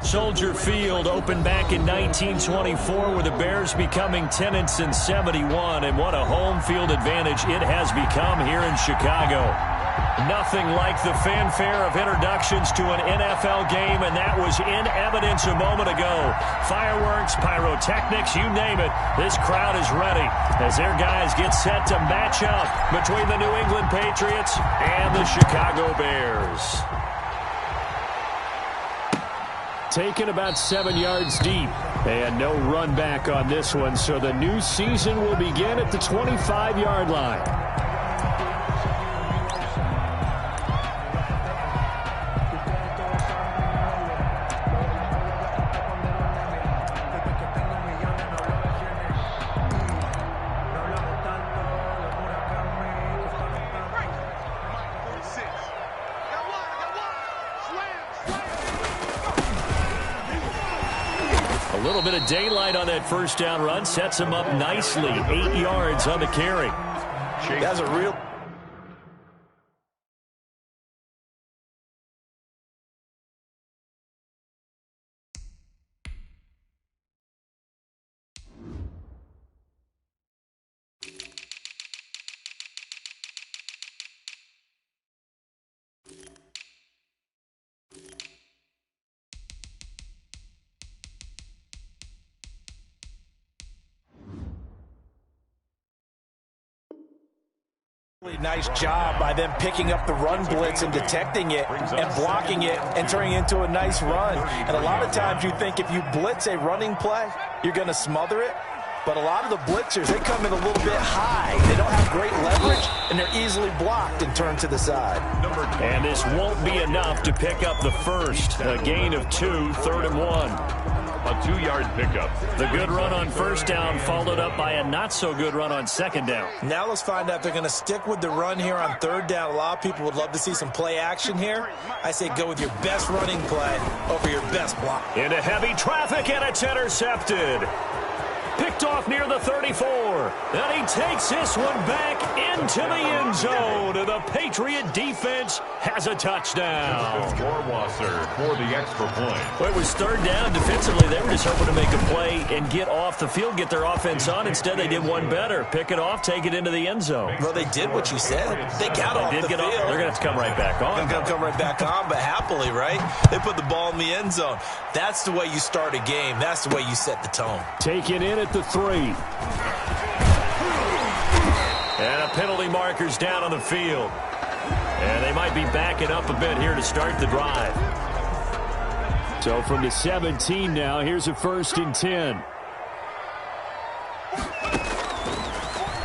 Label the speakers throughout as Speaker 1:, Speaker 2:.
Speaker 1: Soldier Field opened back in 1924 with the Bears becoming tenants in 71, and what a home field advantage it has become here in Chicago. Nothing like the fanfare of introductions to an NFL game, and that was in evidence a moment ago. Fireworks, pyrotechnics, you name it. This crowd is ready as their guys get set to match up between the New England Patriots and the Chicago Bears. Taken about 7 yards deep. And no run back on this one, so the new season will begin at the 25-yard line. A little bit of daylight on that first down run sets him up nicely. 8 yards on the carry.
Speaker 2: That's a real... Nice job by them picking up the run blitz and detecting it and blocking it and turning it into a nice run. And a lot of times you think if you blitz a running play, you're going to smother it. But a lot of the blitzers, they come in a little bit high. They don't have great leverage, and they're easily blocked and turned to the side.
Speaker 1: And this won't be enough to pick up the first. A gain of 2, 3rd and 1.
Speaker 3: A 2-yard pickup.
Speaker 1: The good run on first down followed up by a not-so-good run on second down.
Speaker 2: Now let's find out if they're going to stick with the run here on 3rd down. A lot of people would love to see some play action here. I say go with your best running play over your best block.
Speaker 1: Into heavy traffic, and it's intercepted. Picked off near the 34. And he takes this one back into the end zone. And the Patriot defense has a touchdown.
Speaker 3: Warwasser for the extra point.
Speaker 1: Well, it was 3rd down. Defensively, they were just hoping to make a play and get off the field, get their offense on. Instead, they did one better. Pick it off, take it into the end zone.
Speaker 2: Well, they did what you said. They got off the field.
Speaker 1: They're going to have to come right back on.
Speaker 2: They're going to come right back on, but happily, right? They put the ball in the end zone. That's the way you start a game. That's the way you set the tone.
Speaker 1: Take it in at the 3. And a penalty marker's down on the field. And they might be backing up a bit here to start the drive. So from the 17 now, here's a 1st and 10.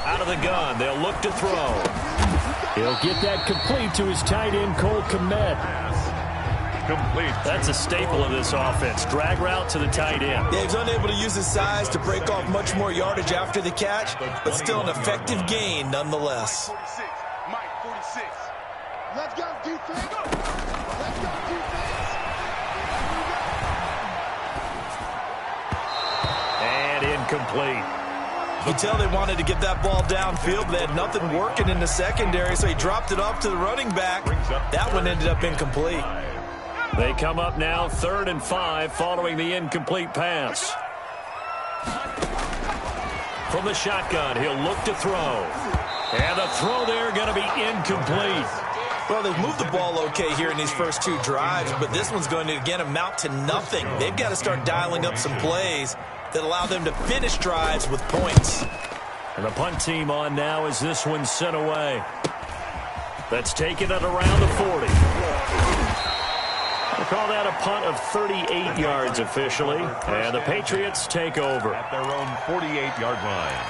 Speaker 1: Out of the gun, they'll look to throw. He'll get that complete to his tight end, Cole Kmet.
Speaker 3: Complete.
Speaker 1: That's a staple of this offense. Drag route to the tight end.
Speaker 2: Yeah, he's unable to use his size to break off much more yardage after the catch, but still an effective gain nonetheless.
Speaker 4: 46. Mike, 46. Let's go, defense. Let's go, defense.
Speaker 1: And incomplete.
Speaker 2: You tell they wanted to get that ball downfield, but they had nothing working in the secondary, so he dropped it off to the running back. That one ended up incomplete.
Speaker 1: They come up now 3rd and 5 following the incomplete pass. From the shotgun, he'll look to throw. And the throw there going to be incomplete.
Speaker 2: Well, they've moved the ball okay here in these first 2 drives, but this one's going to, again, amount to nothing. They've got to start dialing up some plays that allow them to finish drives with points.
Speaker 1: And the punt team on now as this one's sent away. That's taken at around the 40. We'll call that a punt of 38 yards officially. And the Patriots take over.
Speaker 3: At their own 48-yard line.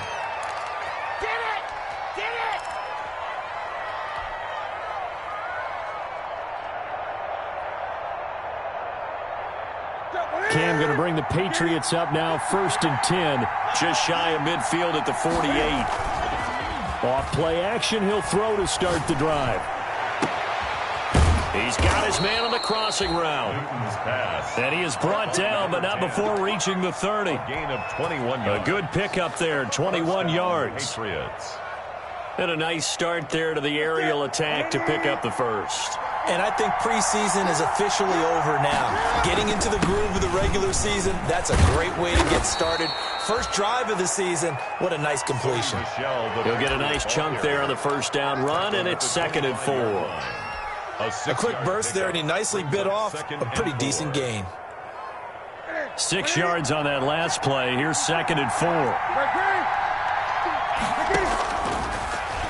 Speaker 1: Cam going to bring the Patriots up now 1st and 10. Just shy of midfield at the 48. Off play action, he'll throw to start the drive. He's got his man on the crossing route. And he is brought down, but not before reaching the 30.
Speaker 3: Gain of 21 yards.
Speaker 1: A good pickup there, 21 yards.
Speaker 3: Patriots.
Speaker 1: And a nice start there to the aerial attack to pick up the first.
Speaker 2: And I think preseason is officially over now. Getting into the groove of the regular season, that's a great way to get started. First drive of the season, what a nice completion.
Speaker 1: He'll get a nice chunk there on the first down run, and it's 2nd and 4.
Speaker 2: A quick burst there, and he nicely bit off a pretty decent gain.
Speaker 1: 6 yards on that last play. Here's 2nd and 4.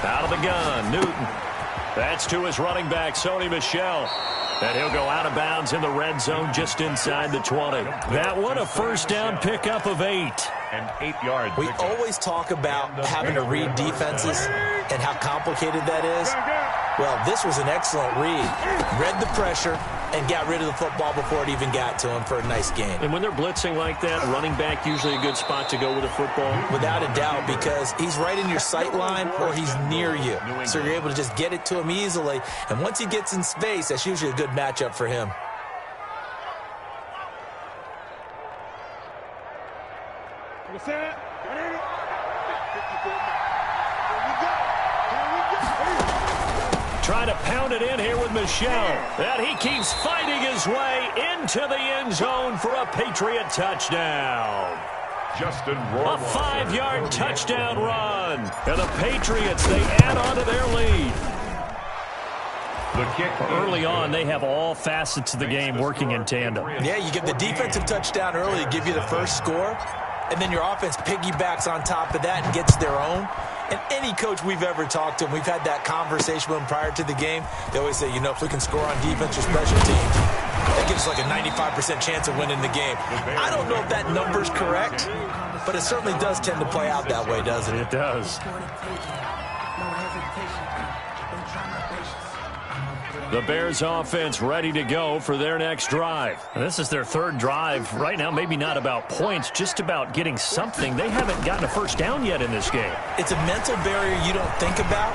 Speaker 1: Out of the gun, Newton. That's to his running back, Sony Michel. And he'll go out of bounds in the red zone just inside the 20. That one, a first down pickup of 8.
Speaker 3: And 8 yards.
Speaker 2: We always talk about having to read defenses and how complicated that is. Well, this was an excellent read. Read the pressure and got rid of the football before it even got to him for a nice game.
Speaker 1: And when they're blitzing like that, running back usually a good spot to go with a football?
Speaker 2: Without a doubt, because he's right in your sight line or he's near you. So you're able to just get it to him easily. And once he gets in space, that's usually a good matchup for him.
Speaker 1: Trying to pound it in here with Michel. And he keeps fighting his way into the end zone for a Patriot touchdown.
Speaker 3: Justin
Speaker 1: A 5-yard touchdown run. And the Patriots, they add on to their lead.
Speaker 3: The kick
Speaker 1: Early on, they have all facets of the game working in tandem.
Speaker 2: Yeah, you get the defensive touchdown early to give you the first score, and then your offense piggybacks on top of that and gets their own. And any coach we've ever talked to, and we've had that conversation with them prior to the game, they always say, you know, if we can score on defense or special teams, that gives us like a 95% chance of winning the game. I don't know if that number's correct, but it certainly does tend to play out that way, doesn't it?
Speaker 1: It does. The Bears offense ready to go for their next drive. This is their 3rd drive. Right now, maybe not about points, just about getting something. They haven't gotten a first down yet in this game.
Speaker 2: It's a mental barrier you don't think about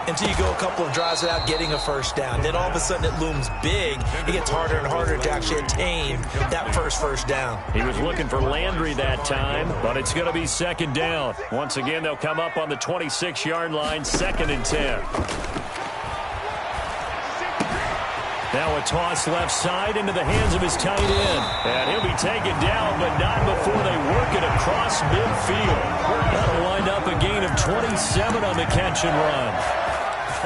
Speaker 2: until you go a couple of drives without getting a first down. Then all of a sudden it looms big. It gets harder and harder to actually attain that first down.
Speaker 1: He was looking for Landry that time, but it's going to be 2nd down. Once again, they'll come up on the 26-yard line, 2nd and 10. Now a toss left side into the hands of his tight end. And he'll be taken down, but not before they work it across midfield. That'll wind up a gain of 27 on the catch and run.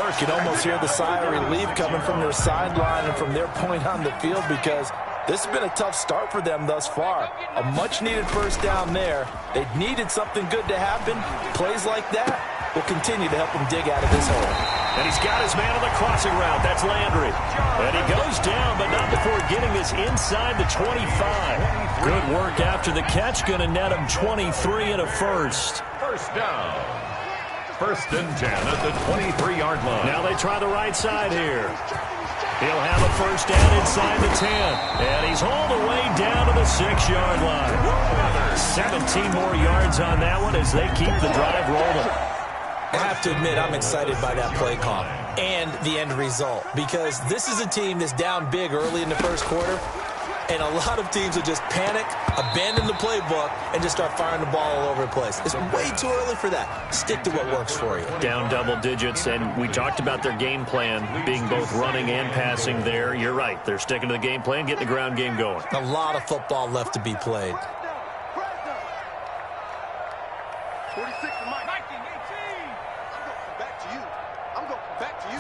Speaker 2: You can almost hear the sigh of relief coming from their sideline and from their point on the field, because this has been a tough start for them thus far. A much-needed first down there. They needed something good to happen. Plays like that will continue to help them dig out of this hole.
Speaker 1: And he's got his man on the crossing route. That's Landry. And he goes down, but not before getting this inside the 25. Good work after the catch. Going to net him 23 and a first.
Speaker 3: First down. 1st and 10 at the 23-yard line.
Speaker 1: Now they try the right side here. He'll have a first down inside the 10. And he's all the way down to the 6-yard line. 17 more yards on that one as they keep the drive rolling.
Speaker 2: I have to admit, I'm excited by that play call and the end result, because this is a team that's down big early in the first quarter, and a lot of teams will just panic, abandon the playbook, and just start firing the ball all over the place. It's way too early for that. Stick to what works for you.
Speaker 1: Down double digits, and we talked about their game plan being both running and passing there. You're right. They're sticking to the game plan, getting the ground game going.
Speaker 2: A lot of football left to be played.
Speaker 4: 46 to Mike. 18. I'm going back to you.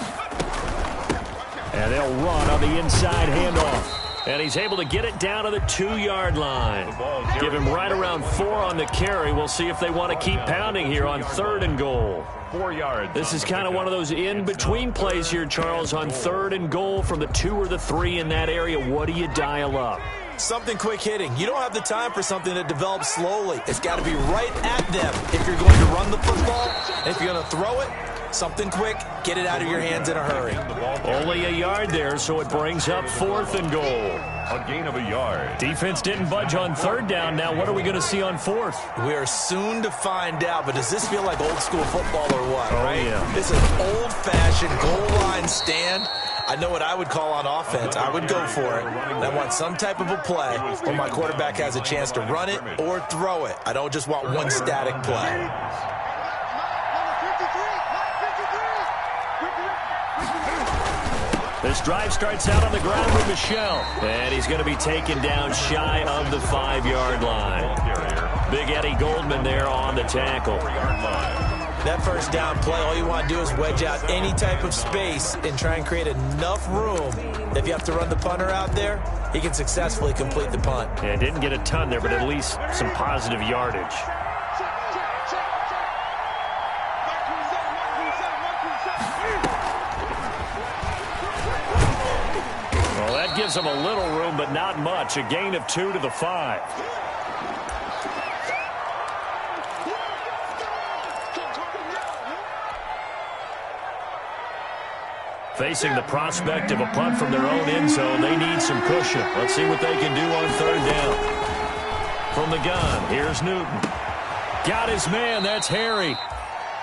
Speaker 1: And they'll run on the inside handoff. And he's able to get it down to the 2-yard line. Give him right around 4 on the carry. We'll see if they want to keep pounding here on 3rd and goal.
Speaker 3: 4 yards.
Speaker 1: This is kind of one of those in-between plays here, Charles, on 3rd and goal from the 2 or the 3 in that area. What do you dial up?
Speaker 2: Something quick hitting. You don't have the time for something that develops slowly. It's got to be right at them if you're going to run the football. And if you're going to throw it, something quick, get it out of your hands in a hurry.
Speaker 1: Only a yard there, so it brings up 4th and goal.
Speaker 3: A gain of a yard.
Speaker 1: Defense didn't budge on 3rd down. Now what are we going to see on 4th?
Speaker 2: We are soon to find out, but does this feel like old school football or what?
Speaker 1: Oh,
Speaker 2: right?
Speaker 1: yeah.
Speaker 2: This is old-fashioned goal line stand. I know what I would call on offense. I would go for it. And I want some type of a play where my quarterback has a chance to run it or throw it. I don't just want one static play.
Speaker 1: This drive starts out on the ground with Michel. And he's going to be taken down shy of the 5-yard line. Big Eddie Goldman there on the tackle.
Speaker 2: That first down play, all you want to do is wedge out any type of space and try and create enough room that if you have to run the punter out there, he can successfully complete the punt.
Speaker 1: Yeah, didn't get a ton there, but at least some positive yardage. Well, that gives him a little room, but not much. A gain of 2 to the 5. Facing the prospect of a punt from their own end zone, they need some cushion. Let's see what they can do on 3rd down. From the gun, here's Newton. Got his man, that's Harry.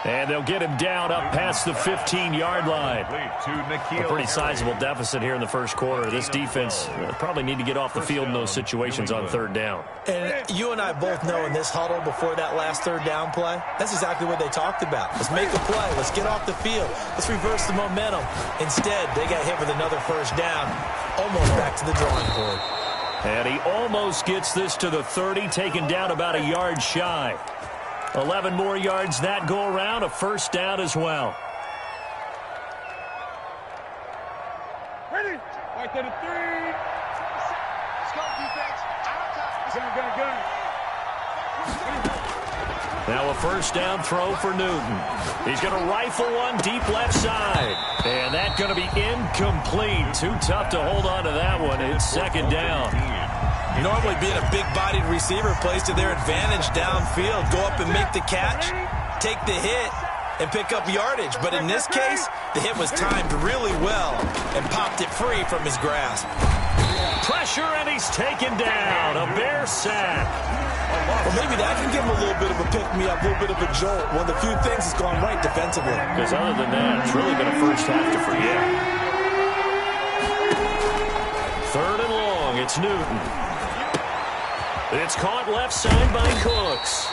Speaker 1: And they'll get him down up past the 15-yard line. A pretty sizable deficit here in the first quarter. This defense probably need to get off the field in those situations on 3rd down.
Speaker 2: And you and I both know in this huddle before that last 3rd down play, that's exactly what they talked about. Let's make a play. Let's get off the field. Let's reverse the momentum. Instead, they got hit with another 1st down, almost back to the drawing board.
Speaker 1: And he almost gets this to the 30, taken down about a yard shy. 11 more yards that go around, a 1st down as well.
Speaker 4: Ready? Right there to 3. Let's go, defense. Gun.
Speaker 1: Now a 1st down throw for Newton. He's going to rifle one deep left side. And that's going to be incomplete. Too tough to hold on to that one. It's 2nd down.
Speaker 2: Normally being a big-bodied receiver plays to their advantage downfield. Go up and make the catch, take the hit, and pick up yardage. But in this case, the hit was timed really well and popped it free from his grasp.
Speaker 1: Pressure, and he's taken down. A Bear sack.
Speaker 2: Well, maybe that can give him a little bit of a pick-me-up, a little bit of a jolt. One of the few things that's gone right defensively.
Speaker 1: Because other than that, it's really been a first half to forget. 3rd and long, it's Newton. It's caught left side by Cooks.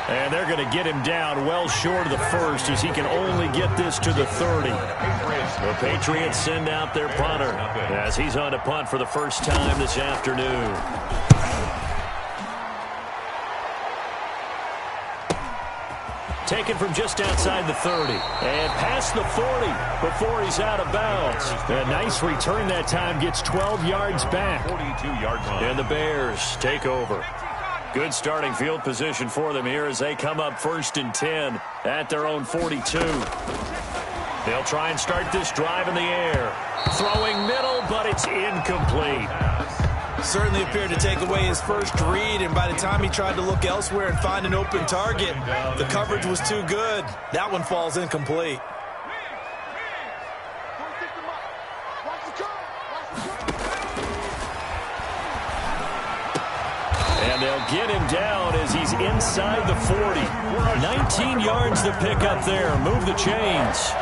Speaker 1: And they're going to get him down well short of the 1st as he can only get this to the 30. The Patriots send out their punter as he's on to punt for the first time this afternoon. Taken from just outside the 30 and past the 40 before he's out of bounds. A nice return that time, gets 12 yards back.
Speaker 3: 42-yard line.
Speaker 1: And the Bears take over. Good starting field position for them here as they come up 1st and 10 at their own 42. They'll try and start this drive in the air. Throwing middle, but it's incomplete.
Speaker 2: Certainly appeared to take away his first read, and by the time he tried to look elsewhere and find an open target, the coverage was too good. That one falls incomplete.
Speaker 1: And they'll get him down as he's inside the 40. 19 yards to pick up there. Move the chains.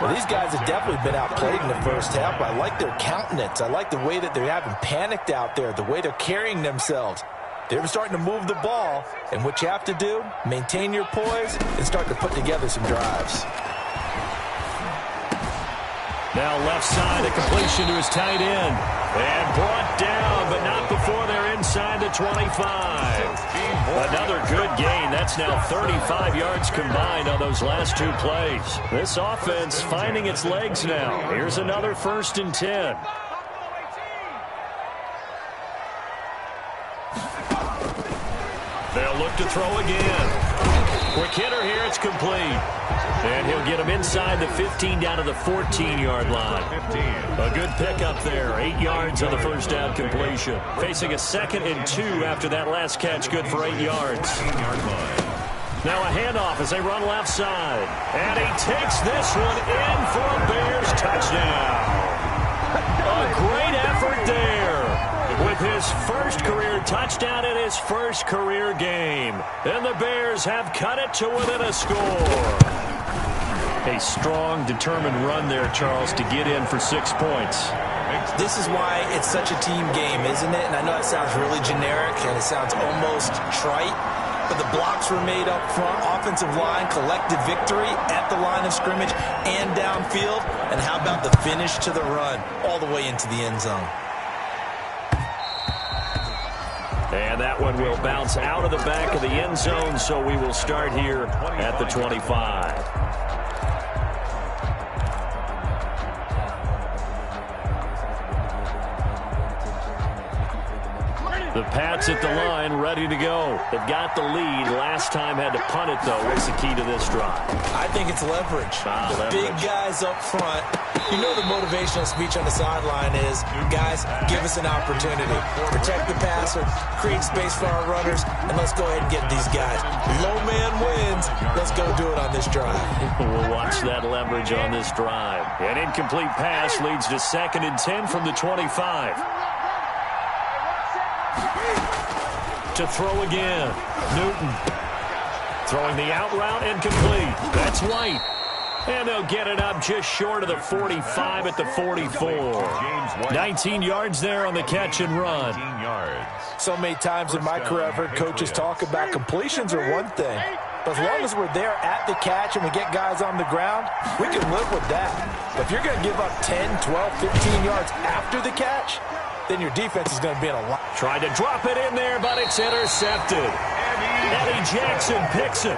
Speaker 2: Well, these guys have definitely been outplayed in the first half, but I like their countenance. I like the way that they haven't panicked out there, the way they're carrying themselves. They're starting to move the ball, and what you have to do, maintain your poise and start to put together some drives.
Speaker 1: Now left side, a completion to his tight end. And brought down, but not before they're inside the 25. Another good gain. That's now 35 yards combined on those last 2 plays. This offense finding its legs now. Here's another 1st and 10. They'll look to throw again. Quick hitter here, it's complete. And he'll get him inside the 15 down to the 14-yard line. A good pickup there. 8 yards on the 1st down completion. Facing a 2nd and 2 after that last catch. Good for 8 yards. Now a handoff as they run left side. And he takes this one in for a Bears touchdown. A great effort there. With his first career touchdown in his first career game. And the Bears have cut it to within a score. A strong, determined run there, Charles, to get in for 6 points.
Speaker 2: This is why it's such a team game, isn't it? And I know that sounds really generic and it sounds almost trite, but the blocks were made up front. Offensive line collected victory at the line of scrimmage and downfield. And how about the finish to the run all the way into the end zone?
Speaker 1: And that one will bounce out of the back of the end zone, so we will start here at the 25. The Pats at the line, ready to go. They've got the lead. Last time had to punt it, though. What's the key to this drive?
Speaker 2: I think it's leverage.
Speaker 1: Leverage.
Speaker 2: Big guys up front. You know the motivational speech on the sideline is, guys, give us an opportunity. Protect the passer, create space for our runners, and let's go ahead and get these guys. Low man wins. Let's go do it on this drive.
Speaker 1: We'll watch that leverage on this drive. An incomplete pass leads to 2nd and 10 from the 25. To throw again. Newton. Throwing the out route and complete. That's White. And they'll get it up just short of the 45 at the 44. 19 yards there on the catch and run.
Speaker 2: So many times in my career I've heard coaches talk about completions are one thing. But as long as we're there at the catch and we get guys on the ground, we can live with that. But if you're going to give up 10, 12, 15 yards after the catch, then your defense is going to be in a lot.
Speaker 1: Tried to drop it in there, but it's intercepted. Eddie Jackson picks it.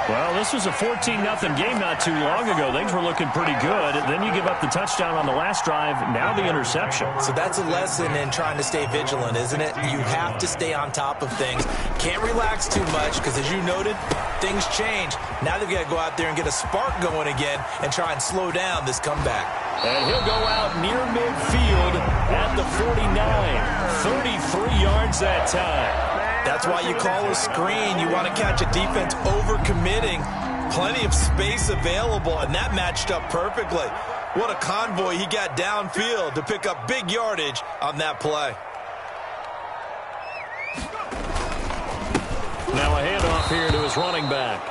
Speaker 1: Well, this was a 14-0 game not too long ago. Things were looking pretty good. Then you give up the touchdown on the last drive. Now the interception.
Speaker 2: So that's a lesson in trying to stay vigilant, isn't it? You have to stay on top of things. Can't relax too much because, as you noted, things change. Now they've got to go out there and get a spark going again and try and slow down this comeback.
Speaker 1: And he'll go out near midfield at the 49. 33 yards that time.
Speaker 2: That's why you call a screen. You want to catch a defense overcommitting. Plenty of space available, and that matched up perfectly. What a convoy he got downfield to pick up big yardage on that play.
Speaker 1: Now a handoff here to his running back.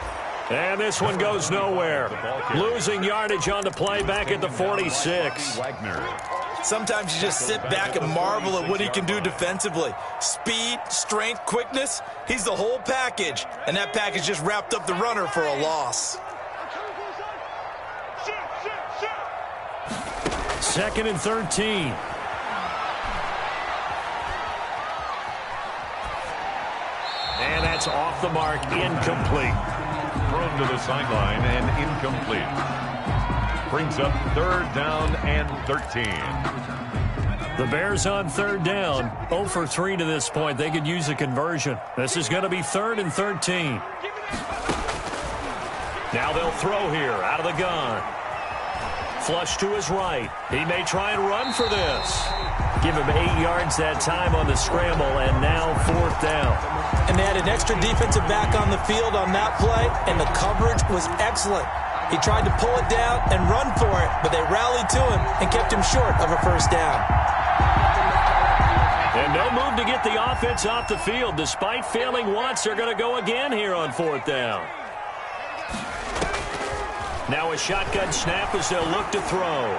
Speaker 1: And this one goes nowhere. Losing yardage on the play back at the 46.
Speaker 2: Sometimes you just sit back and marvel at what he can do defensively. Speed, strength, quickness, he's the whole package. And that package just wrapped up the runner for a loss.
Speaker 1: 2nd and 13. And that's off the mark, incomplete.
Speaker 3: Thrown to the sideline and incomplete. Brings up 3rd down and 13.
Speaker 1: The Bears on 3rd down. 0 for 3 to this point. They could use a conversion. This is going to be 3rd and 13. Now they'll throw here out of the gun. Flush to his right. He may try and run for this. Give him 8 yards that time on the scramble, and now 4th down.
Speaker 2: And they had an extra defensive back on the field on that play, and the coverage was excellent. He tried to pull it down and run for it, but they rallied to him and kept him short of a 1st down.
Speaker 1: And no move to get the offense off the field. Despite failing once, they're going to go again here on 4th down. Now a shotgun snap as they'll look to throw.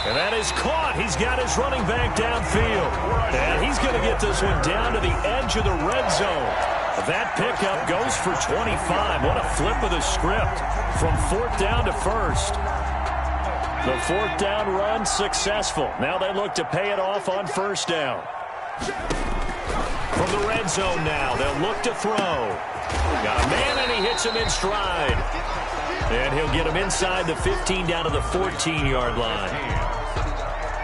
Speaker 1: And that is caught. He's got his running back downfield. And he's going to get this one down to the edge of the red zone. That pickup goes for 25. What a flip of the script from 4th down to 1st. The 4th down run successful. Now they look to pay it off on 1st down. From the red zone now, they'll look to throw. Got a man, and he hits him in stride. And he'll get him inside the 15 down to the 14-yard line.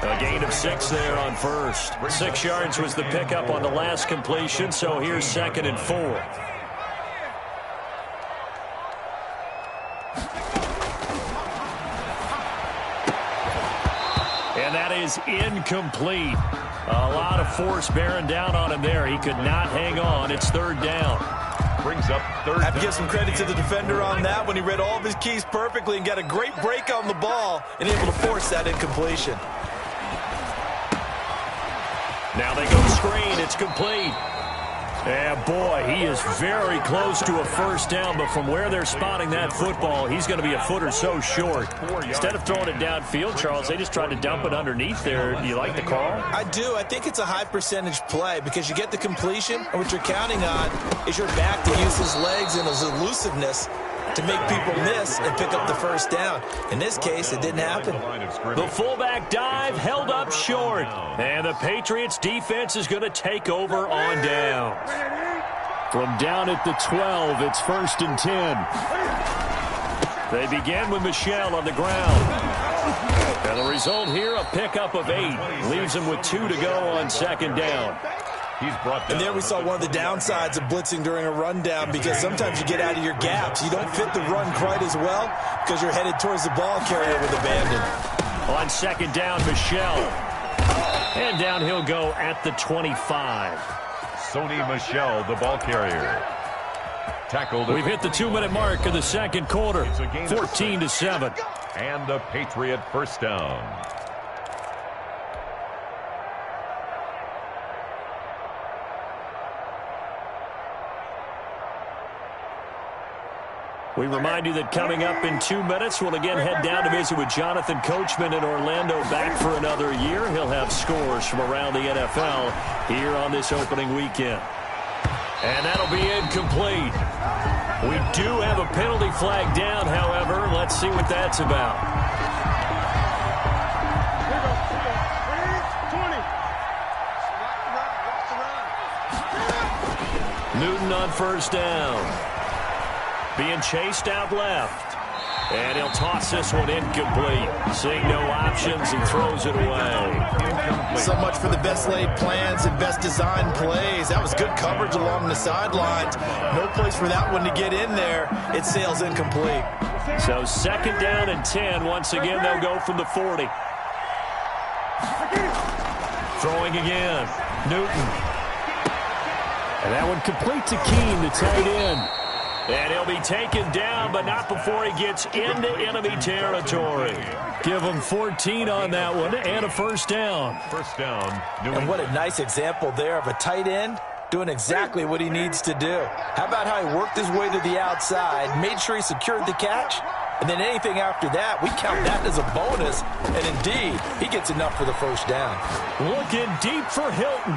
Speaker 1: A gain of 6 there on 1st. 6 yards was the pickup on the last completion, so here's 2nd and 4. And that is incomplete. A lot of force bearing down on him there. He could not hang on. It's 3rd down.
Speaker 3: Brings up 3rd down.
Speaker 2: I have to give some credit to the defender on that when he read all of his keys perfectly and got a great break on the ball and able to force that incompletion.
Speaker 1: Now they go screen. It's complete. Yeah, boy, he is very close to a first down, but from where they're spotting that football, he's going to be a foot or so short. Instead of throwing it downfield, Charles, they just tried to dump it underneath there. Do you like the call?
Speaker 2: I do. I think it's a high percentage play because you get the completion, and what you're counting on is your back to use his legs and his elusiveness to make people miss and pick up the first down. In this case, it didn't happen.
Speaker 1: The fullback dive held up short, and the Patriots defense is going to take over on downs. From down at the 12, it's 1st and 10. They begin with Michel on the ground. And the result here, a pickup of 8. Leaves him with 2 to go on 2nd down.
Speaker 3: He's brought down.
Speaker 2: And there we saw one of the downsides of blitzing during a rundown because sometimes you get out of your gaps. You don't fit the run quite as well because you're headed towards the ball carrier with abandon.
Speaker 1: On 2nd down, Michel. And down he'll go at the 25.
Speaker 3: Sony Michel, the ball carrier. Tackled.
Speaker 1: We've hit the 2-minute mark of the 2nd quarter. 14-7.
Speaker 3: And a Patriot first down.
Speaker 1: We remind you that coming up in 2 minutes, we'll again head down to visit with Jonathan Coachman in Orlando, back for another year. He'll have scores from around the NFL here on this opening weekend. And that'll be incomplete. We do have a penalty flag down, however. Let's see what that's about. Newton on first down. Being chased out left. And he'll toss this one incomplete. Seeing no options, he throws it away.
Speaker 2: So much for the best laid plans and best designed plays. That was good coverage along the sidelines. No place for that one to get in there. It sails incomplete.
Speaker 1: So 2nd down and 10. Once again, they'll go from the 40. Throwing again. Newton. And that one complete to Keene, the tight end. And he'll be taken down, but not before he gets into enemy territory. Give him 14 on that one and a first down.
Speaker 3: First down.
Speaker 2: And what a nice example there of a tight end doing exactly what he needs to do. How about how he worked his way to the outside, made sure he secured the catch, and then anything after that, we count that as a bonus. And indeed, he gets enough for the first down.
Speaker 1: Looking deep for Hilton.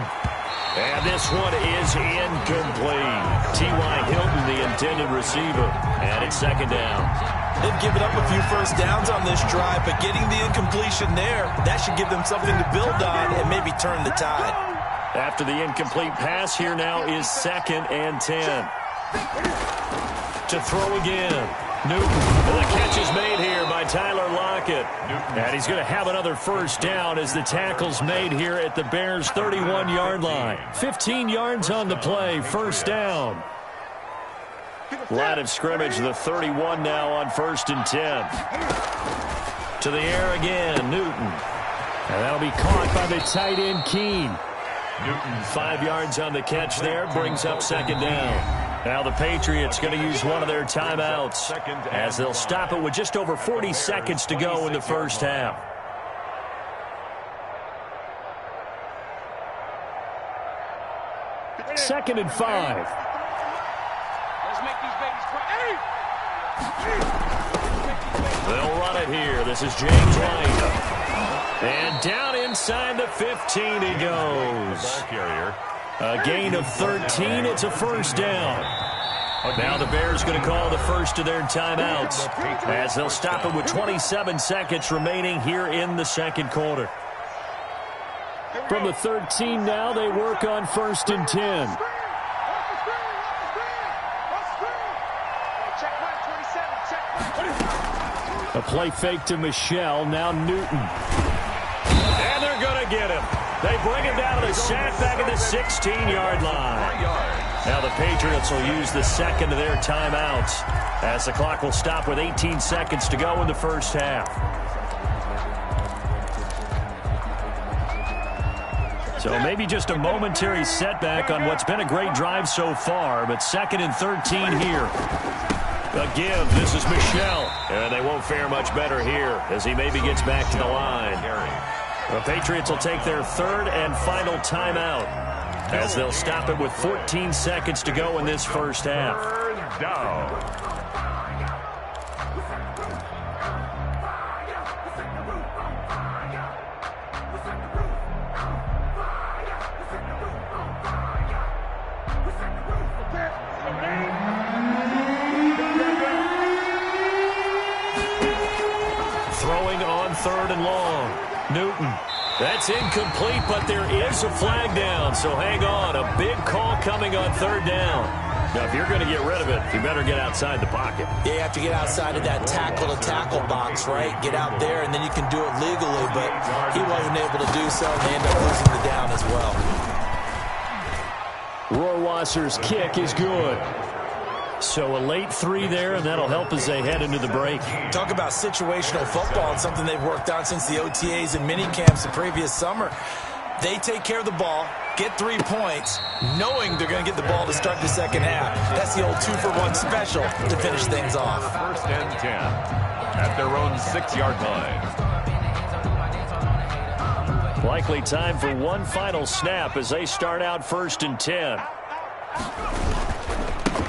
Speaker 1: And this one is incomplete. T.Y. Hilton, the intended receiver. And it's 2nd down.
Speaker 2: They've given up a few first downs on this drive, but getting the incompletion there, that should give them something to build on and maybe turn the tide.
Speaker 1: After the incomplete pass, here now is 2nd and 10. To throw again. Newton. And the catch is made here by Tyler Lockett. And he's going to have another first down as the tackle's made here at the Bears' 31-yard line. 15 yards on the play. First down. Line of scrimmage, the 31 now on 1st and 10. To the air again, Newton. And that'll be caught by the tight end, Keene. Newton, 5 yards on the catch there, brings up 2nd down. Now the Patriots going to use one of their timeouts as they'll stop it with just over 40 seconds to go in the first half. Second and 5.
Speaker 4: Let's make these babies cry.
Speaker 1: They'll run it here. This is James White. And down inside the 15 he goes. A gain of 13. It's a first down. Now the Bears going to call the first of their timeouts as they'll stop it with 27 seconds remaining here in the 2nd quarter. From the 13 now, they work on 1st and 10. A play fake to Michel. Now Newton. And they're going to get him. They bring him down to the sack back at the 16-yard line. Now the Patriots will use the 2nd of their timeouts as the clock will stop with 18 seconds to go in the first half. So maybe just a momentary setback on what's been a great drive so far, but 2nd and 13 here. A give. This is Michel. And they won't fare much better here as he maybe gets back to the line. The Patriots will take their 3rd and final timeout. as they'll stop it with 14 seconds to go in this first half.
Speaker 3: Third down.
Speaker 1: Throwing on 3rd and long. Newton. That's incomplete, but there is a flag down, so hang on. A big call coming on 3rd down. Now, if you're going to get rid of it, you better get outside the pocket.
Speaker 2: Yeah, you have to get outside of that tackle-to-tackle box, right? Get out there, and then you can do it legally, but he wasn't able to do so, and they end up losing the down as well.
Speaker 1: Rohrwasser's kick is good. So a late 3 there, and that'll help as they head into the break.
Speaker 2: Talk about situational football and something they've worked on since the OTAs and mini camps the previous summer. They take care of the ball, get 3 points, knowing they're going to get the ball to start the second half. That's the old 2-for-1 special to finish things off.
Speaker 3: 1st and 10 at their own 6-yard line.
Speaker 1: Likely time for one final snap as they start out 1st and 10.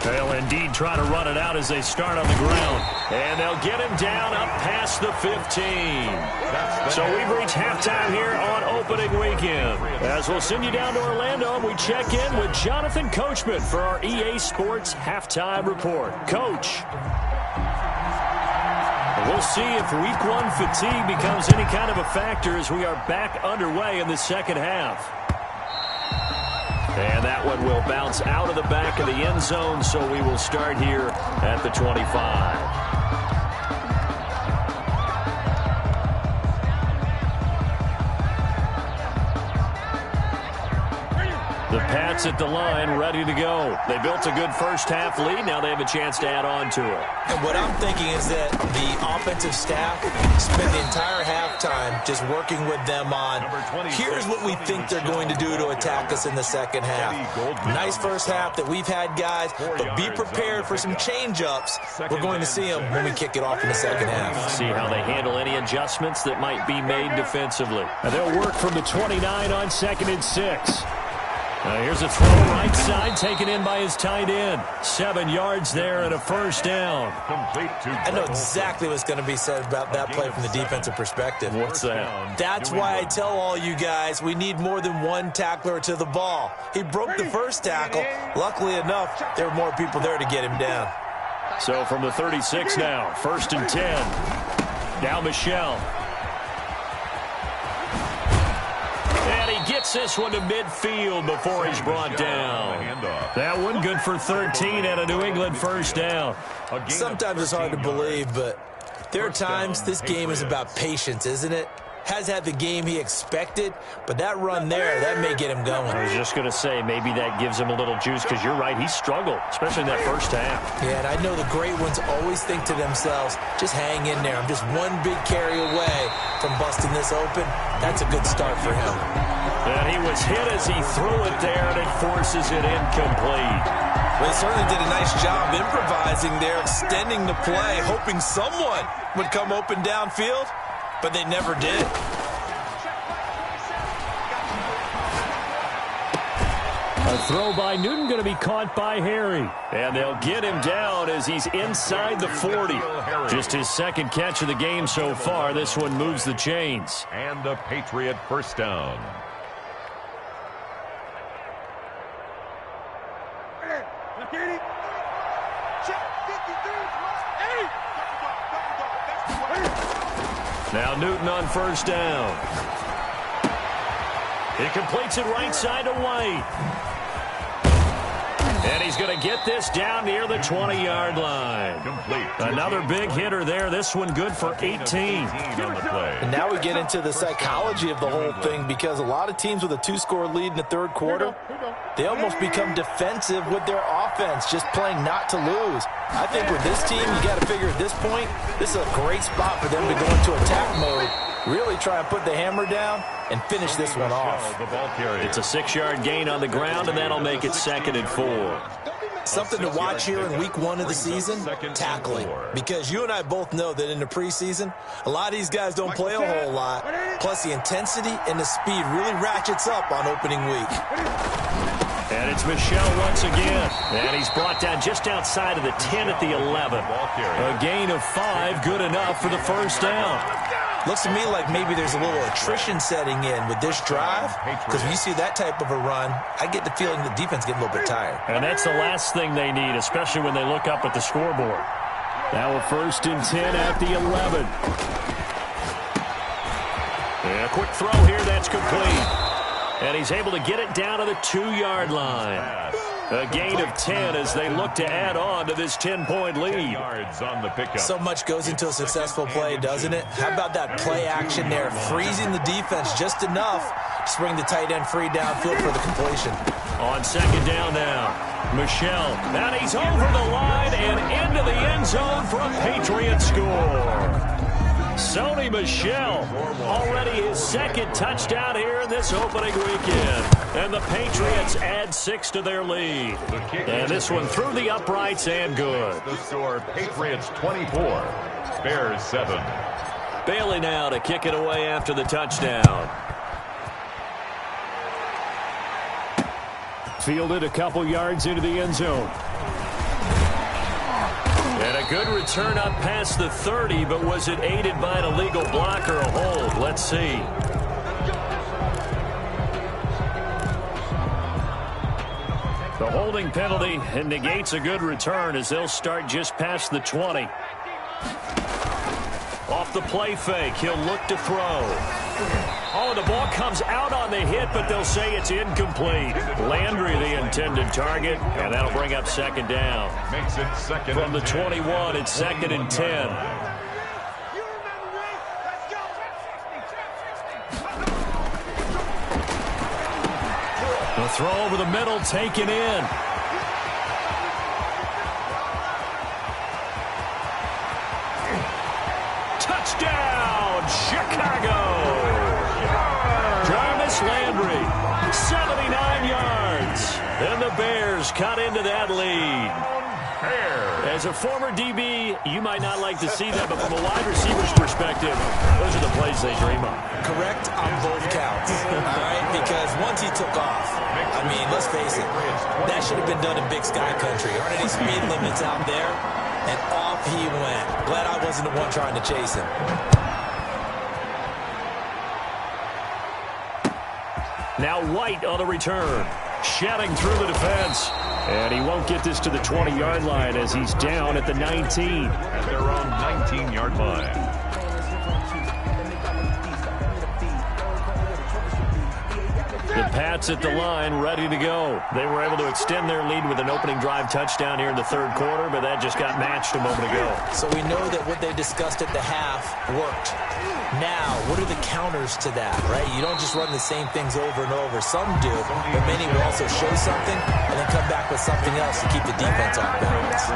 Speaker 1: They'll indeed try to run it out as they start on the ground. And they'll get him down up past the 15. So we've reached halftime here on opening weekend. As we'll send you down to Orlando, and we check in with Jonathan Coachman for our EA Sports Halftime Report. Coach. We'll see if Week 1 fatigue becomes any kind of a factor as we are back underway in the second half. And that one will bounce out of the back of the end zone, so we will start here at the 25. The Pats at the line, ready to go. They built a good first-half lead. Now they have a chance to add on to it.
Speaker 2: And what I'm thinking is that the offensive staff spend the entire halftime just working with them on, here's what we think they're going to do to attack us in the second half. Nice first half that we've had, guys, but be prepared for some change-ups. We're going to see them when we kick it off in the second half.
Speaker 1: See how they handle any adjustments that might be made defensively. Now they'll work from the 29 on 2nd and 6. Here's a throw right side, taken in by his tight end. 7 yards there and a first down.
Speaker 2: I know exactly what's going to be said about that play from the defensive perspective.
Speaker 1: What's that?
Speaker 2: That's why I tell all you guys we need more than one tackler to the ball. He broke the first tackle. Luckily enough, there were more people there to get him down.
Speaker 1: So from the 36 now, 1st and 10. Now Michel. Gets this one to midfield before he's brought down. That one good for 13 and a New England first down.
Speaker 2: Sometimes it's hard to believe, but there are times this game is about patience, isn't it? Has had the game he expected, but that run there, that may get him going.
Speaker 1: I was just going to say, maybe that gives him a little juice, because you're right, he struggled, especially in that first half.
Speaker 2: Yeah, and I know the great ones always think to themselves, just hang in there. I'm just one big carry away from busting this open. That's a good start for him.
Speaker 1: And he was hit as he threw it there, and it forces it incomplete.
Speaker 2: Well, he certainly did a nice job improvising there, extending the play, hoping someone would come open downfield, but they never did.
Speaker 1: A throw by Newton going to be caught by Harry. And they'll get him down as he's inside the 40. Just his second catch of the game so far. This one moves the chains.
Speaker 3: And a Patriot first down.
Speaker 1: Now Newton on first down. He completes it right side to White. And he's going to get this down near the 20-yard line.
Speaker 3: Complete.
Speaker 1: Another big hitter there. This one good for 18.
Speaker 3: On the play.
Speaker 2: And now we get into the psychology of the whole thing, because a lot of teams with a 2-score lead in the third quarter, they almost become defensive with their offense, just playing not to lose. I think with this team, you got to figure at this point, this is a great spot for them to go into attack mode, really try and put the hammer down and finish this one off.
Speaker 3: The ball carrier.
Speaker 1: It's a 6-yard gain on the ground, and that'll make it 2nd and 4.
Speaker 2: Something to watch here in week 1 of the season, tackling. Because you and I both know that in the preseason, a lot of these guys don't play a whole lot. Plus, the intensity and the speed really ratchets up on opening week.
Speaker 1: And it's Michel once again. And he's brought down just outside of the 10 at the 11. A gain of 5, good enough for the first down.
Speaker 2: Looks to me like maybe there's a little attrition setting in with this drive, because when you see that type of a run, I get the feeling the defense getting a little bit tired.
Speaker 1: And that's the last thing they need, especially when they look up at the scoreboard. Now a 1st and 10 at the 11. And a quick throw here, that's complete. And he's able to get it down to the 2-yard line. A gain of 10 as they look to add on to this 10-point lead.
Speaker 2: So much goes into a successful play, doesn't it? How about that play action there, freezing the defense just enough to bring the tight end free downfield for the completion.
Speaker 1: On 2nd down now, Michel. And he's over the line and into the end zone for a Patriot score. Sony Michel, already his 2nd touchdown here in this opening weekend. And the Patriots add 6 to their lead. And this one through the uprights and good.
Speaker 3: The score, Patriots 24, Bears 7.
Speaker 1: Bailey now to kick it away after the touchdown. Fielded a couple yards into the end zone. And a good return up past the 30, but was it aided by an illegal block or a hold? Let's see. The holding penalty negates a good return as they'll start just past the 20. Off the play fake, he'll look to throw. Oh, the ball comes out on the hit, but they'll say it's incomplete. Landry, the intended target, and that'll bring up 2nd down.
Speaker 3: Makes it 2nd
Speaker 1: From the 21, it's 2nd and 10. The throw over the middle, taken in. Touchdown, Chicago! Jarvis Landry, 79 yards. And the Bears cut into that lead. As a former DB, you might not like to see that, but from a wide receiver's perspective, those are the plays they dream of.
Speaker 2: Correct on both counts, all right? Because once he took off, I mean, let's face it, that should have been done in Big Sky Country. Aren't any speed limits out there? And off he went. Glad I wasn't the one trying to chase him.
Speaker 1: Now White on the return. Shedding through the defense. And he won't get this to the 20-yard line as he's down at the 19.
Speaker 3: At their own 19-yard line.
Speaker 1: The Pats at the line, ready to go. They were able to extend their lead with an opening drive touchdown here in the 3rd quarter, but that just got matched a moment ago.
Speaker 2: So we know that what they discussed at the half worked. Now, what are the counters to that, right? You don't just run the same things over and over. Some do, but many will also show something and then come back with something else to keep the defense off balance.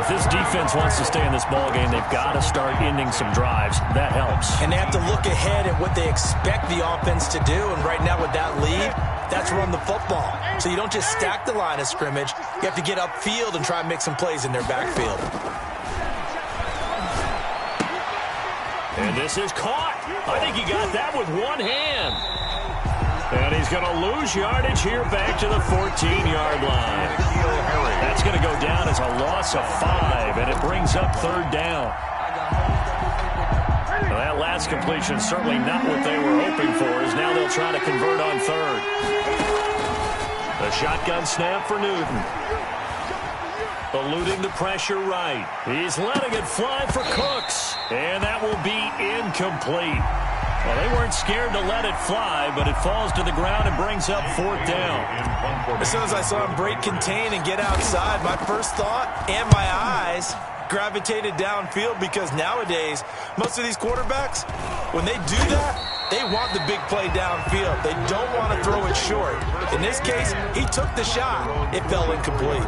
Speaker 1: If this defense wants to stay in this ballgame, they've got to start ending some drives. That helps.
Speaker 2: And they have to look ahead at what they expect the offense to do. And right now with that lead, that's run the football. So you don't just stack the line of scrimmage. You have to get upfield and try and make some plays in their backfield.
Speaker 1: And this is caught. I think he got that with one hand. And he's going to lose yardage here back to the 14-yard line. That's going to go down as a loss of 5, and it brings up 3rd down. Well, that last completion certainly not what they were hoping for, as now they'll try to convert on 3rd. The shotgun snap for Newton. Eluding the pressure right. He's letting it fly for Cooks. And that will be incomplete. Well, they weren't scared to let it fly, but it falls to the ground and brings up 4th down.
Speaker 2: As soon as I saw him break contain and get outside, my first thought and my eyes gravitated downfield, because nowadays, most of these quarterbacks, when they do that, they want the big play downfield. They don't want to throw it short. In this case, he took the shot. It fell incomplete.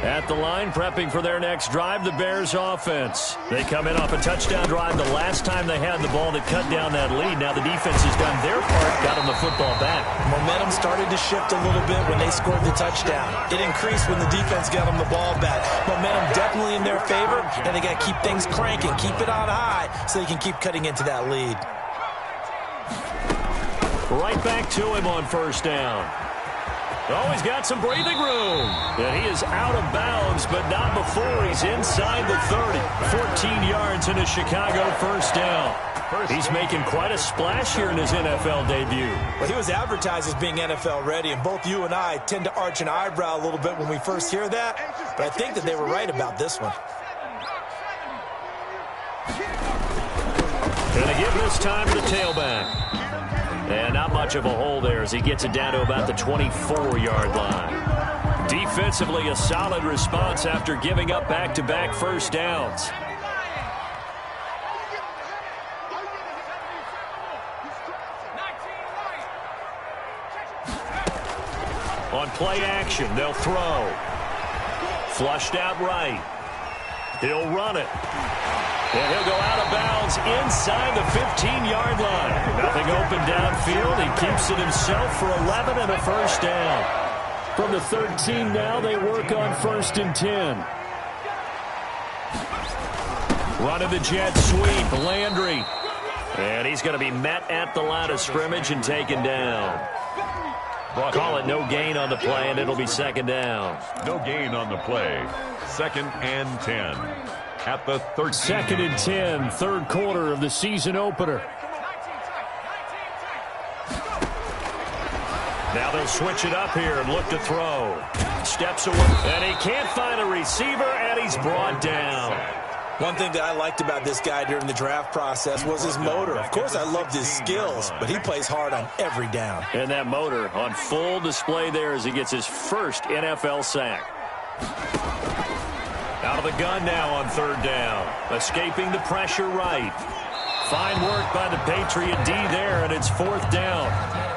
Speaker 1: At the line, prepping for their next drive, the Bears offense. They come in off a touchdown drive the last time they had the ball that cut down that lead. Now the defense has done their part, got them the football back.
Speaker 2: Momentum started to shift a little bit when they scored the touchdown. It increased when the defense got them the ball back. Momentum definitely in their favor, and they got to keep things cranking, keep it on high so they can keep cutting into that lead.
Speaker 1: Right back to him on first down. Oh, he's got some breathing room. And he is out of bounds, but not before he's inside the 30. 14 yards in a Chicago first down. He's making quite a splash here in his NFL debut.
Speaker 2: Well, he was advertised as being NFL ready, and both you and I tend to arch an eyebrow a little bit when we first hear that. But I think that they were right about this one.
Speaker 1: Gonna give this time to the tailback. And not much of a hole there as he gets it down to about the 24-yard line. Defensively, a solid response after giving up back-to-back first downs. On play action, they'll throw. Flushed out right. He'll run it. And he'll go out of bounds inside the 15-yard line. Nothing open downfield. He keeps it himself for 11 and a first down. From the 13 now, they work on 1st and 10. Running the jet sweep, Landry. And he's going to be met at the line of scrimmage and taken down. Call it no gain on the play, and it'll be 2nd down.
Speaker 3: No gain on the play. 2nd and 10. At the 13.
Speaker 1: 2nd and 10, third quarter of the season opener. Now they'll switch it up here and look to throw. Steps away, and he can't find a receiver, and he's brought down.
Speaker 2: One thing that I liked about this guy during the draft process was his motor. Of course, I loved his skills, but he plays hard on every down.
Speaker 1: And that motor on full display there as he gets his first NFL sack. Out of the gun now on 3rd down. Escaping the pressure right. Fine work by the Patriot D there, and it's 4th down.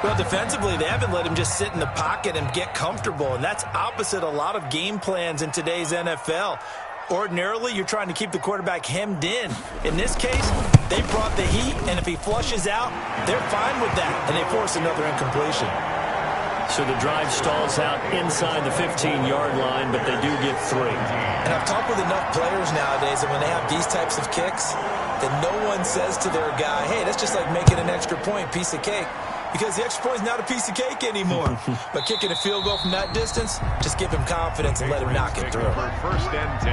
Speaker 2: Well, defensively, they haven't let him just sit in the pocket and get comfortable, and that's opposite a lot of game plans in today's NFL. Ordinarily, you're trying to keep the quarterback hemmed in. In this case, they brought the heat, and if he flushes out, they're fine with that, and they force another incompletion.
Speaker 1: So the drive stalls out inside the 15-yard line, but they do get 3.
Speaker 2: And I've talked with enough players nowadays that when they have these types of kicks, that no one says to their guy, hey, that's just like making an extra point, piece of cake. Because the extra point is not a piece of cake anymore. But kicking a field goal from that distance, just give him confidence and let him knock it through.
Speaker 3: 1st and 10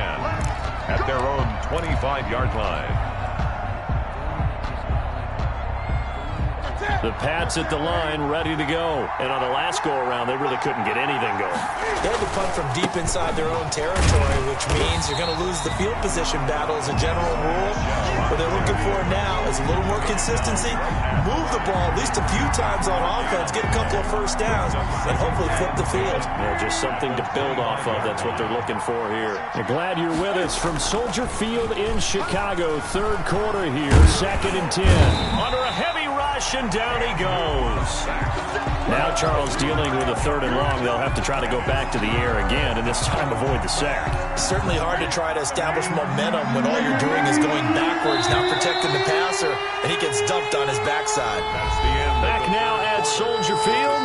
Speaker 3: at their own 25-yard line.
Speaker 1: The Pats at the line, ready to go. And on the last go-around, they really couldn't get anything going.
Speaker 2: They had to punt from deep inside their own territory, which means you're going to lose the field position battle as a general rule. What they're looking for now is a little more consistency, move the ball at least a few times on offense, get a couple of first downs, and hopefully flip the field.
Speaker 1: Yeah, just something to build off of. That's what they're looking for here. We're glad you're with us from Soldier Field in Chicago. 3rd quarter here, 2nd and 10. Under a heavy rush, and down he goes. Now Charles dealing with a 3rd and long. They'll have to try to go back to the air again, and this time avoid the sack.
Speaker 2: Certainly hard to try to establish momentum when all you're doing is going backwards, not protecting the passer, and he gets dumped on his backside.
Speaker 3: That's the end.
Speaker 1: Back now at Soldier Field.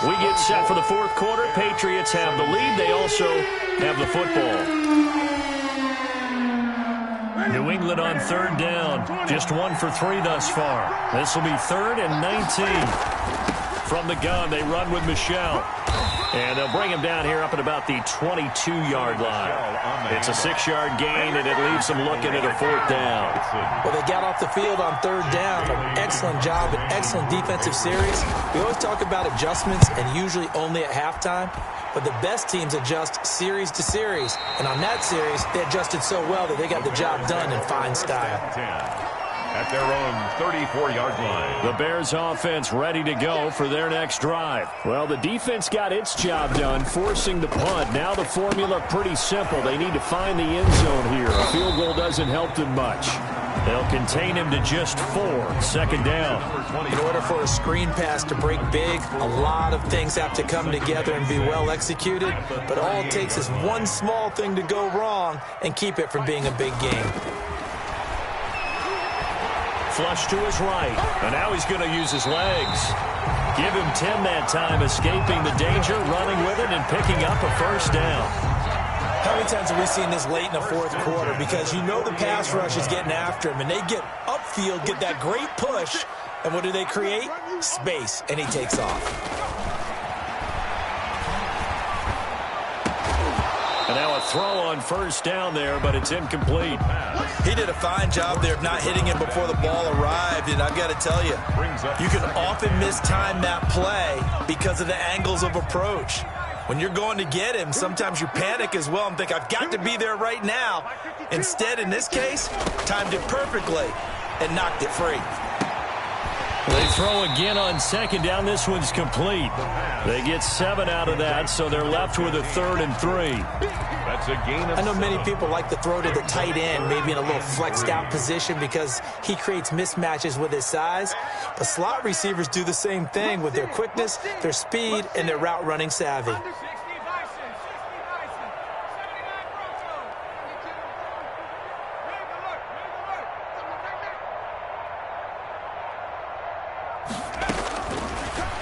Speaker 1: We get set for the 4th quarter. Patriots have the lead. They also have the football. New England on 3rd down. Just 1 for 3 thus far. This will be 3rd and 19. From the gun, they run with Michel. And they'll bring him down here up at about the 22-yard line. It's a 6-yard gain, and it leaves them looking at a 4th down.
Speaker 2: Well, they got off the field on 3rd down. An excellent job, an excellent defensive series. We always talk about adjustments, and usually only at halftime. But the best teams adjust series to series. And on that series, they adjusted so well that they got the job done in fine style.
Speaker 3: At their own 34-yard line.
Speaker 1: The Bears offense ready to go for their next drive. Well, the defense got its job done, forcing the punt. Now the formula pretty simple. They need to find the end zone here. A field goal doesn't help them much. They'll contain him to just 4. Second down.
Speaker 2: In order for a screen pass to break big, a lot of things have to come together and be well executed, but all it takes is one small thing to go wrong and keep it from being a big game.
Speaker 1: Flush to his right, and now he's going to use his legs. Give him 10 that time, escaping the danger, running with it, and picking up a first down.
Speaker 2: How many times have we seen this late in the fourth quarter? Because you know the pass rush is getting after him, and they get upfield, get that great push, and what do they create? Space, and he takes off.
Speaker 1: And now a throw on first down there, but it's incomplete.
Speaker 2: He did a fine job there of not hitting him before the ball arrived, and I've got to tell you, you can often mistime that play because of the angles of approach. When you're going to get him, sometimes you panic as well and think, I've got to be there right now. Instead, in this case, timed it perfectly and knocked it free.
Speaker 1: They throw again on second down. This one's complete. They get 7 out of that, so they're left with a 3rd and 3.
Speaker 3: That's a gain of
Speaker 2: I know many
Speaker 3: 7.
Speaker 2: people like to throw to the tight end, maybe in a little flexed out position because he creates mismatches with his size. But slot receivers do the same thing with their quickness, their speed, and their route running savvy.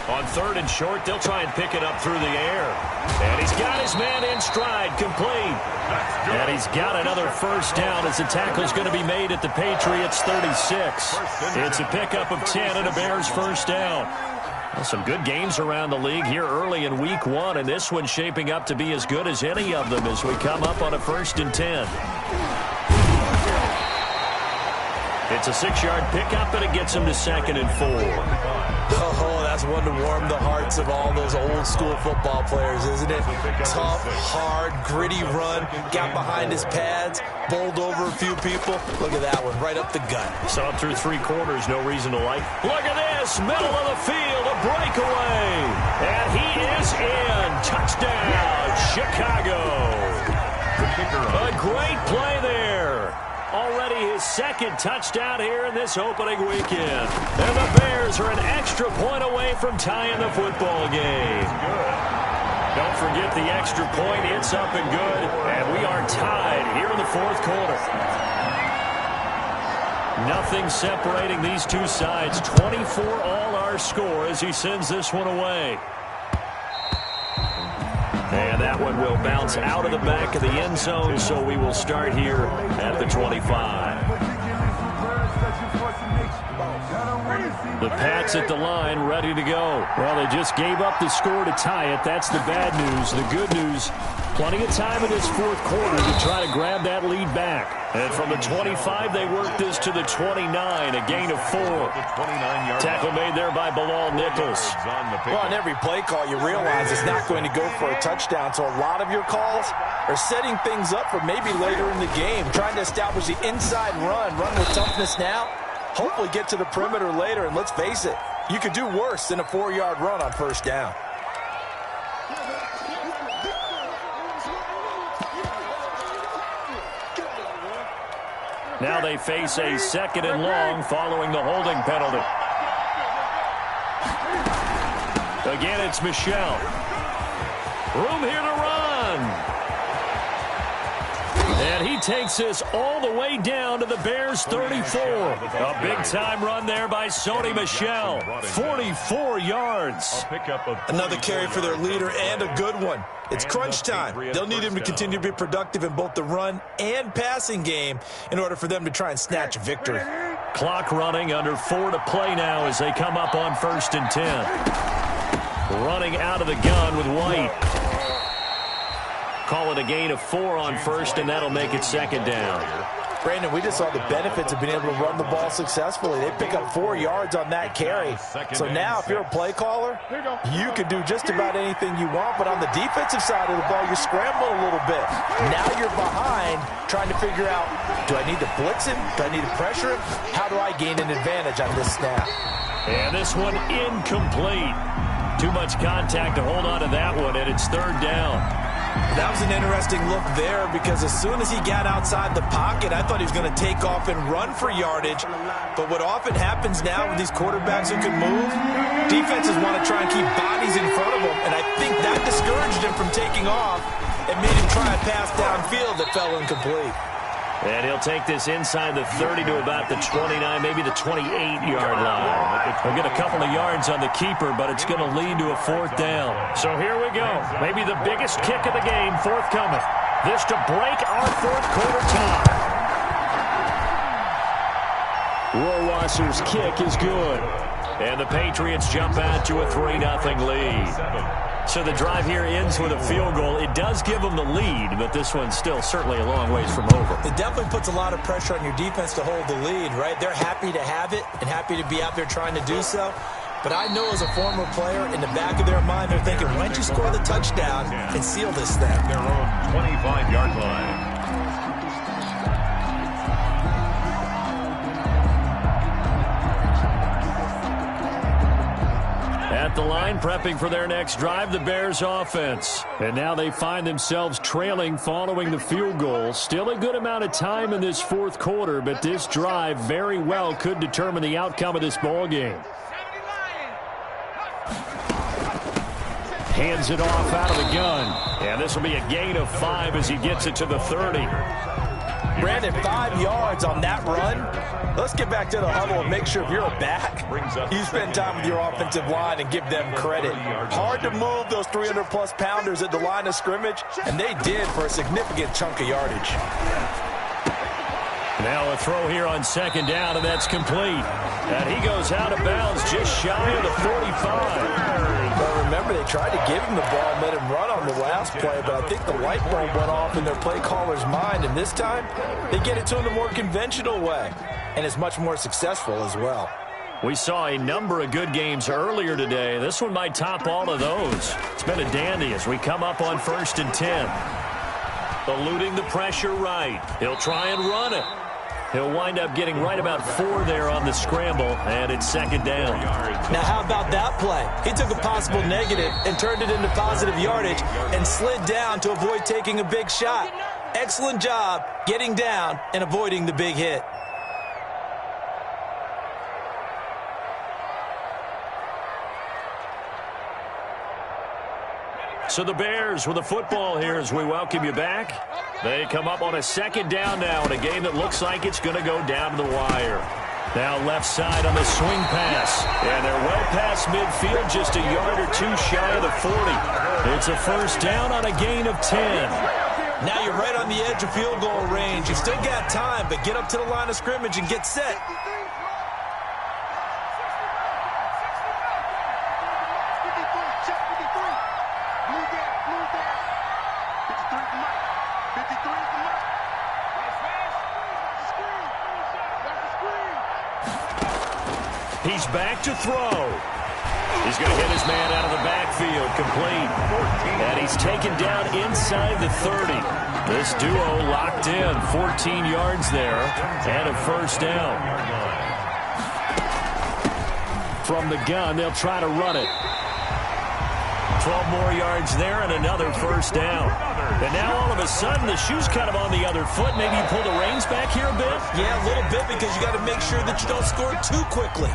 Speaker 1: On 3rd and short, they'll try and pick it up through the air. And he's got his man in stride, complete. And he's got another first down as the tackle's going to be made at the Patriots 36. It's a pickup of 10 and a Bears first down. Well, some good games around the league here early in week 1, and this one's shaping up to be as good as any of them as we come up on a 1st and 10. It's a 6-yard pickup, and it gets him to 2nd and 4.
Speaker 2: Oh, that's one to warm the hearts of all those old-school football players, isn't it? Tough, hard, gritty run, got behind his pads, bowled over a few people. Look at that one, right up the gut.
Speaker 1: Saw it through 3 quarters, no reason to like. Look at this, middle of the field, a breakaway. And he is in. Touchdown, Chicago. A great play there. Already his 2nd touchdown here in this opening weekend. And the Bears are an extra point away from tying the football game. Don't forget the extra point. It's up and good. And we are tied here in the 4th quarter. Nothing separating these two sides. 24 all our score as he sends this one away. And that one will bounce out of the back of the end zone, so we will start here at the 25. The Pats at the line, ready to go. Well, they just gave up the score to tie it. That's the bad news. The good news, plenty of time in this 4th quarter to try to grab that lead back. And from the 25, they work this to the 29, a gain of 4. Tackle made there by Bilal Nichols.
Speaker 2: Well, on every play call, you realize it's not going to go for a touchdown, so a lot of your calls are setting things up for maybe later in the game, trying to establish the inside run with toughness now, hopefully get to the perimeter later, and let's face it, you could do worse than a 4-yard run on first down.
Speaker 1: Now they face a 2nd and long following the holding penalty. Again, it's Michel. Room here to run. And he takes this all the way down to the Bears' 34. A big-time run there by Sony Michel. 44 yards.
Speaker 2: Another carry for their leader and a good one. It's crunch time. They'll need him to continue to be productive in both the run and passing game in order for them to try and snatch a victory.
Speaker 1: Clock running, under 4 to play now as they come up on 1st and 10. Running out of the gun with White. Call it a gain of 4 on 1st, and that'll make it 2nd down.
Speaker 2: Brandon, we just saw the benefits of being able to run the ball successfully. They pick up 4 yards on that carry. So now if you're a play caller, you can do just about anything you want, but on the defensive side of the ball, you're scrambling a little bit. Now you're behind trying to figure out, do I need to blitz him? Do I need to pressure him? How do I gain an advantage on this snap?
Speaker 1: And this one incomplete. Too much contact to hold on to that one, and it's third down.
Speaker 2: That was an interesting look there because as soon as he got outside the pocket, I thought he was going to take off and run for yardage. But what often happens now with these quarterbacks who can move, defenses want to try and keep bodies in front of them, and I think that discouraged him from taking off and made him try a pass downfield that fell incomplete.
Speaker 1: And he'll take this inside the 30 to about the 29, maybe the 28-yard line. He'll get a couple of yards on the keeper, but it's going to lead to a fourth down. So here we go. Maybe the biggest kick of the game forthcoming. This to break our fourth quarter tie. Rohrwasser's kick is good. And the Patriots jump out to a 3-0 lead. So the drive here ends with a field goal. It does give them the lead, but this one's still certainly a long ways from over.
Speaker 2: It definitely puts a lot of pressure on your defense to hold the lead, right? They're happy to have it and happy to be out there trying to do so. But I know as a former player, in the back of their mind, they're thinking, why don't you score the touchdown and seal this thing?
Speaker 3: Their own 25-yard line.
Speaker 1: At the line, prepping for their next drive, the Bears offense. And now they find themselves trailing following the field goal. Still a good amount of time in this fourth quarter, but this drive very well could determine the outcome of this ball game. Hands it off out of the gun. And this will be a gain of 5 as he gets it to the 30.
Speaker 2: Brandon, 5 yards on that run. Let's get back to the huddle and make sure if you're a back, you spend time with your offensive line and give them credit. Hard to move those 300-plus pounders at the line of scrimmage, and they did for a significant chunk of yardage.
Speaker 1: Now a throw here on second down, and that's complete. And he goes out of bounds just shy of the 45.
Speaker 2: But remember, they tried to give him the ball and let him run on the last play, but I think the light bulb went off in their play caller's mind, and this time they get it to him the more conventional way, and it's much more successful as well.
Speaker 1: We saw a number of good games earlier today. This one might top all of those. It's been a dandy as we come up on 1st and 10. Eluding the pressure right. He'll try and run it. He'll wind up getting right about 4 there on the scramble, and it's second down.
Speaker 2: Now, how about that play? He took a possible negative and turned it into positive yardage and slid down to avoid taking a big shot. Excellent job getting down and avoiding the big hit.
Speaker 1: So the Bears with the football here as we welcome you back. They come up on a second down now in a game that looks like it's going to go down to the wire. Now left side on the swing pass. And they're well past midfield, just a yard or 2 shy of the 40. It's a first down on a gain of 10.
Speaker 2: Now you're right on the edge of field goal range. You still got time, but get up to the line of scrimmage and get set.
Speaker 1: He's back to throw. He's going to hit his man out of the backfield, complete. And he's taken down inside the 30. This duo locked in, 14 yards there, and a first down. From the gun, they'll try to run it. 12 more yards there and another first down. And now all of a sudden the shoe's kind of on the other foot. Maybe you pull the reins back here a bit?
Speaker 2: Yeah, a little bit because you got to make sure that you don't score too quickly.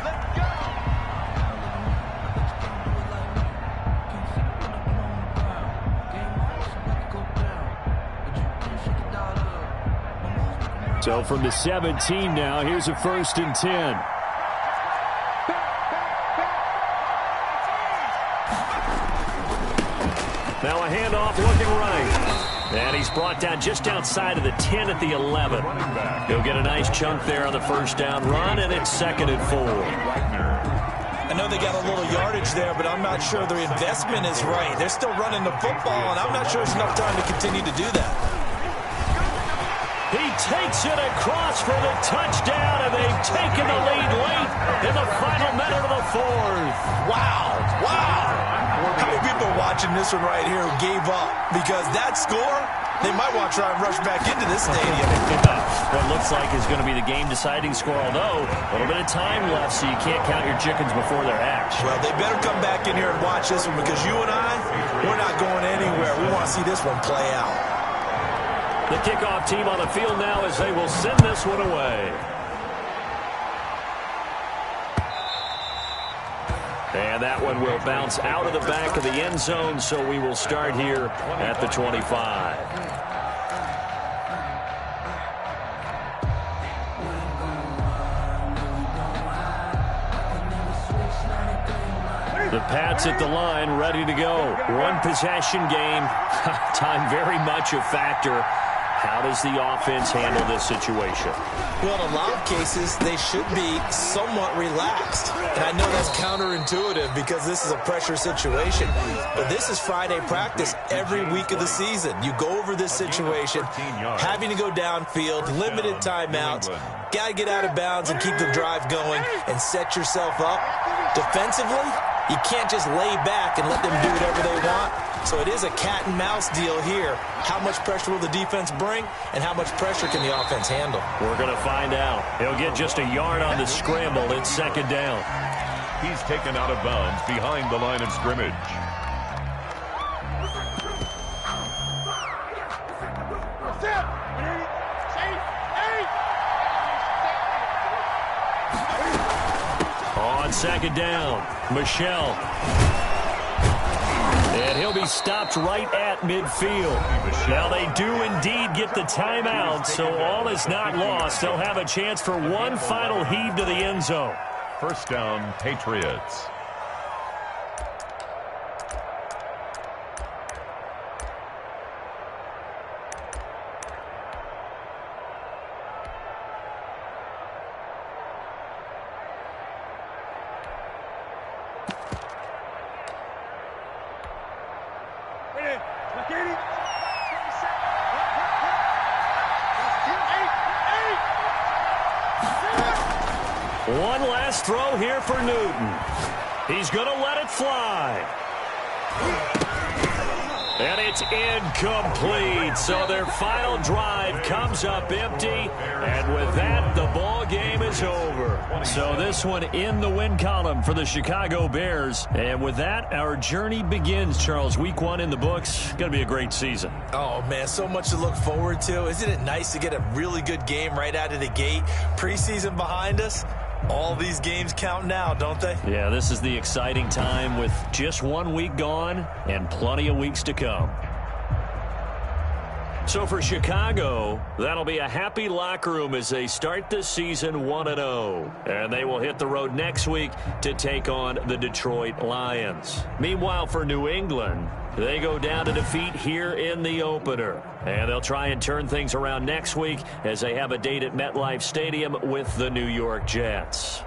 Speaker 1: So from the 17 now, here's a 1st and 10. Now a handoff looking right. And he's brought down just outside of the 10 at the 11. He'll get a nice chunk there on the first down run, and it's 2nd and 4.
Speaker 2: I know they got a little yardage there, but I'm not sure their investment is right. They're still running the football, and I'm not sure there's enough time to continue to do that.
Speaker 1: He takes it across for the touchdown, and they've taken the lead late in the final minute of the 4th.
Speaker 2: Wow. Wow. How many people watching this one right here gave up? Because that score They might want to try and rush back into this stadium.
Speaker 1: What looks like is going to be the game-deciding score, although a little bit of time left, so you can't count your chickens before they're hatched.
Speaker 2: Well, they better come back in here and watch this one, because you and I, we're not going anywhere. We want to see this one play out.
Speaker 1: The kickoff team on the field now as they will send this one away. And that one will bounce out of the back of the end zone, so we will start here at the 25. The Pats at the line, ready to go. One possession game. Time very much a factor. How does the offense handle this situation?
Speaker 2: Well, in a lot of cases, they should be somewhat relaxed. And I know that's counterintuitive because this is a pressure situation. But this is Friday practice every week of the season. You go over this situation, having to go downfield, limited timeouts, got to get out of bounds and keep the drive going and set yourself up. Defensively, you can't just lay back and let them do whatever they want. So it is a cat and mouse deal here. How much pressure will the defense bring, and how much pressure can the offense handle?
Speaker 1: We're going to find out. He'll get just a yard on the scramble. It's second down.
Speaker 3: He's taken out of bounds behind the line of scrimmage.
Speaker 1: On second down, Michel. And he'll be stopped right at midfield. Now they do indeed get the timeout, so all is not lost. They'll have a chance for one final heave to the end zone.
Speaker 3: First down, Patriots.
Speaker 1: One last throw here for Newton. He's going to let it fly. And it's incomplete. So their final drive comes up empty. And with that, the ball game is over. So this one in the win column for the Chicago Bears. And with that, our journey begins, Charles. Week 1 in the books. Going to be a great season.
Speaker 2: Oh, man, so much to look forward to. Isn't it nice to get a really good game right out of the gate? Preseason behind us. All these games count now, don't they?
Speaker 1: Yeah, this is the exciting time with just 1 week gone and plenty of weeks to come. So for Chicago, that'll be a happy locker room as they start this season 1-0. And they will hit the road next week to take on the Detroit Lions. Meanwhile, for New England, they go down to defeat here in the opener. And they'll try and turn things around next week as they have a date at MetLife Stadium with the New York Jets.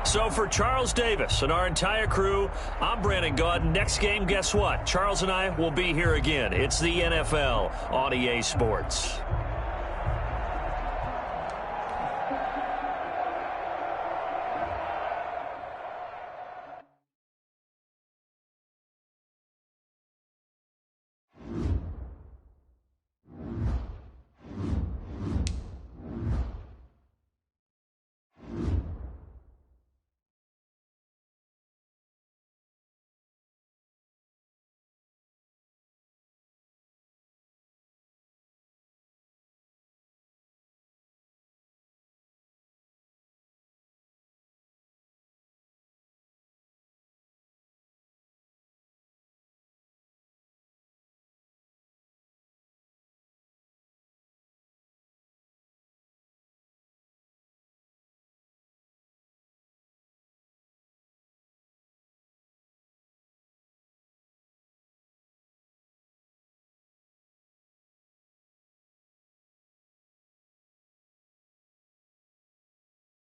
Speaker 1: So for Charles Davis and our entire crew, I'm Brandon Gaudin. Next game, guess what? Charles and I will be here again. It's the NFL on EA Sports.